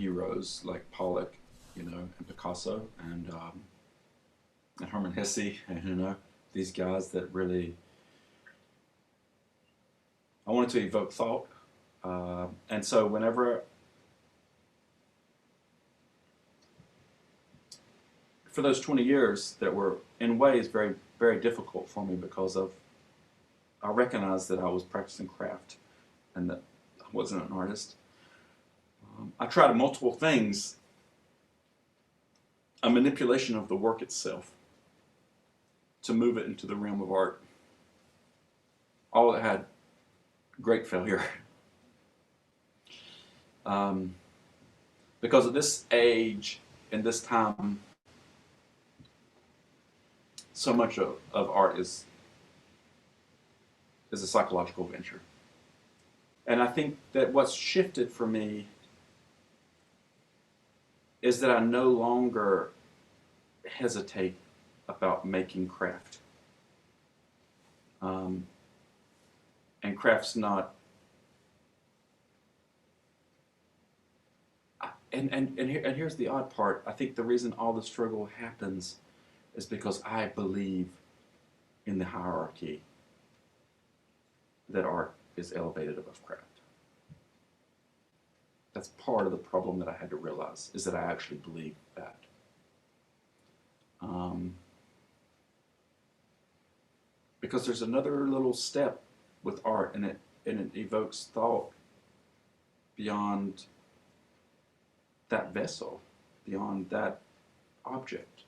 heroes like Pollock, and Picasso, and Hermann Hesse, and these guys that really I wanted to evoke thought, and so whenever for those 20 years that were in ways very very difficult for me because of I recognized that I was practicing craft and that I wasn't an artist. I tried multiple things, a manipulation of the work itself to move it into the realm of art. All that had great failure. Because at this age, in this time, so much of art is a psychological venture. And I think that what's shifted for me is that I no longer hesitate about making craft. And craft's not, and here's the odd part. I think the reason all the struggle happens is because I believe in the hierarchy that art is elevated above craft. That's part of the problem that I had to realize, is that I actually believe that. Because there's another little step with art, and it evokes thought beyond that vessel, beyond that object.